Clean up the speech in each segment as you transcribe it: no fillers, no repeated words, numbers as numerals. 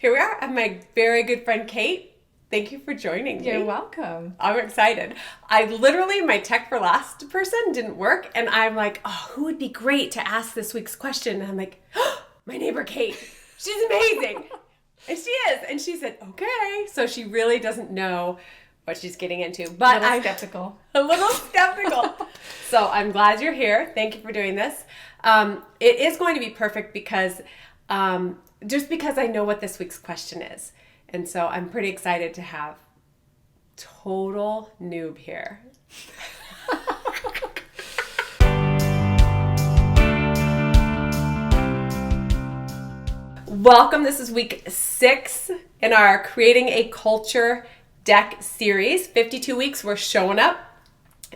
Here we are. I have my very good friend Kate. Thank you for joining me. You're welcome. I'm excited. My tech for last person didn't work, and I'm like, oh, who would be great to ask this week's question? And I'm like, oh, my neighbor Kate. She's amazing. And she is. And she said, okay. So she really doesn't know what she's getting into. But I'm skeptical. A little skeptical. So I'm glad you're here. Thank you for doing this. It is going to be perfect because just because I know what this week's question is. And so I'm pretty excited to have total noob here. Welcome. This is week 6 in our Creating a Culture deck series. 52 weeks, we're showing up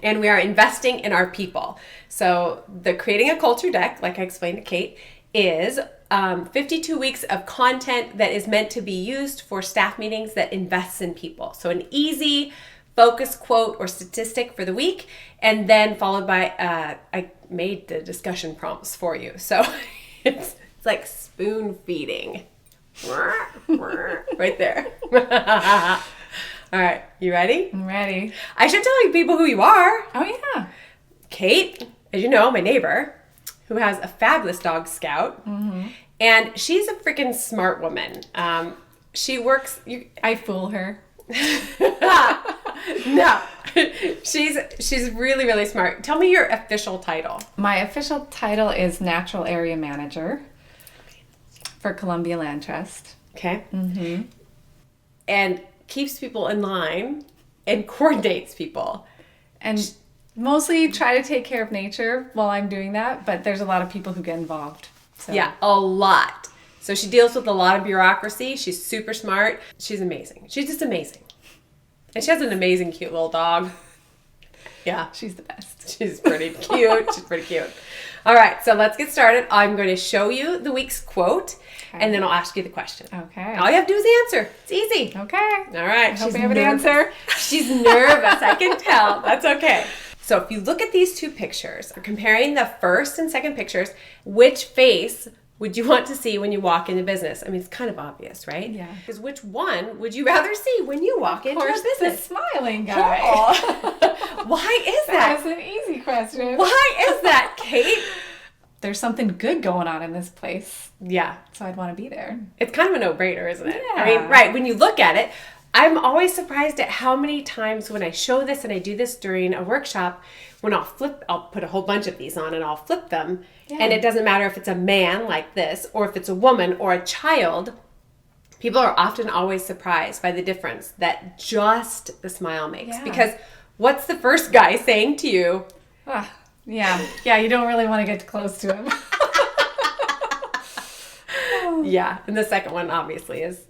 and we are investing in our people. So the Creating a Culture deck, like I explained to Kate, is 52 weeks of content that is meant to be used for staff meetings that invests in people. So an easy focus quote or statistic for the week, and then followed by, I made the discussion prompts for you. So it's like spoon feeding. Right there. All right, you ready? I'm ready. I should tell you people who you are. Oh, yeah. Kate, as you know, my neighbor, who has a fabulous dog, Scout. Mm-hmm. And she's a freaking smart woman. She works... I fool her. No. She's really, really smart. Tell me your official title. My official title is Natural Area Manager for Columbia Land Trust. Okay. Mm-hmm. And keeps people in line and coordinates people. And mostly try to take care of nature while I'm doing that, but there's a lot of people who get involved. So. Yeah, a lot. So she deals with a lot of bureaucracy. She's super smart. She's amazing. She's just amazing. And she has an amazing, cute little dog. Yeah. She's the best. She's pretty cute. She's pretty cute. All right, so let's get started. I'm going to show you the week's quote, and then I'll ask you the question. Okay. All you have to do is answer. It's easy. Okay. All right. I hope I have an answer. She's nervous. I can tell. That's okay. So if you look at these two pictures, comparing the first and second pictures, which face would you want to see when you walk into business? I mean, it's kind of obvious, right? Yeah. Because which one would you rather see when you walk into a business? The smiling guy. Oh. Why is that? That's an easy question. Why is that, Kate? There's something good going on in this place. Yeah. So I'd want to be there. It's kind of a no-brainer, isn't it? Yeah. I mean, right, when you look at it, I'm always surprised at how many times when I show this, and I do this during a workshop, when I'll put a whole bunch of these on and I'll flip them. Yeah. And it doesn't matter if it's a man like this, or if it's a woman or a child, people are often always surprised by the difference that just the smile makes. Yeah. Because what's the first guy saying to you? Yeah, you don't really want to get close to him. Yeah, and the second one obviously is...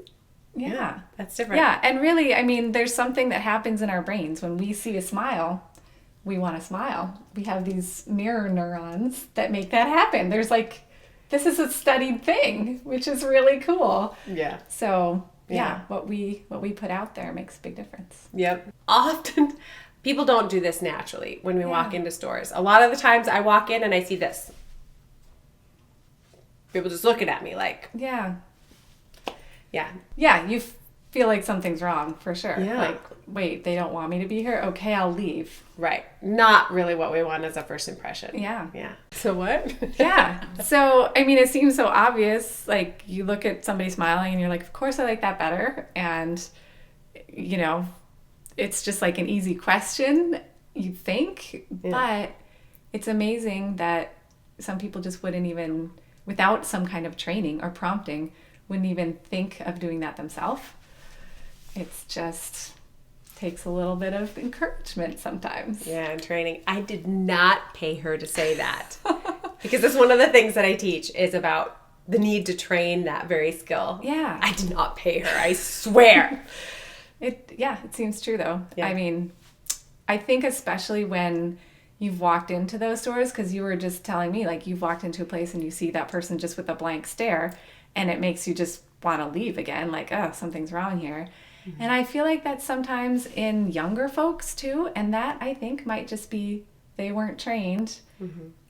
Yeah. That's different. Yeah, and really, I mean, there's something that happens in our brains. When we see a smile, we want to smile. We have these mirror neurons that make that happen. There's this is a studied thing, which is really cool. Yeah. So, yeah, what we put out there makes a big difference. Yep. Often, people don't do this naturally when we walk into stores. A lot of the times I walk in and I see this. People just looking at me like... Yeah. Yeah. Yeah, you feel like something's wrong, for sure. Yeah. Like, wait, they don't want me to be here? Okay, I'll leave. Right. Not really what we want as a first impression. Yeah. Yeah. So what? Yeah. So, I mean, it seems so obvious. Like, you look at somebody smiling and you're like, of course I like that better. And, you know, it's just like an easy question, you think. Yeah. But it's amazing that some people just wouldn't even, without some kind of training or prompting, wouldn't even think of doing that themselves. It's just takes a little bit of encouragement sometimes. Yeah, and training. I did not pay her to say that. Because that's one of the things that I teach is about the need to train that very skill. Yeah. I did not pay her, I swear. It seems true though. Yeah. I mean, I think especially when you've walked into those stores, because you were just telling me, like, you've walked into a place and you see that person just with a blank stare, and it makes you just want to leave again, like, oh, something's wrong here. Mm-hmm. And I feel like that's sometimes in younger folks too, and that I think might just be they weren't trained,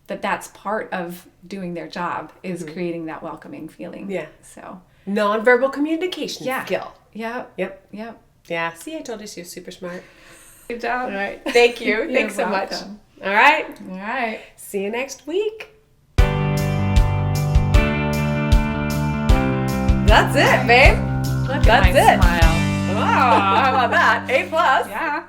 that's part of doing their job, is creating that welcoming feeling. Yeah. So Nonverbal communication skill. Yep. Yep. Yep. Yeah. See, I told you she was super smart. Good job. All right. Thank you. You're Thanks so much. welcome. All right. All right. See you next week. That's it, babe. Look That's at my it. smile. Wow, how about that? A+. Yeah.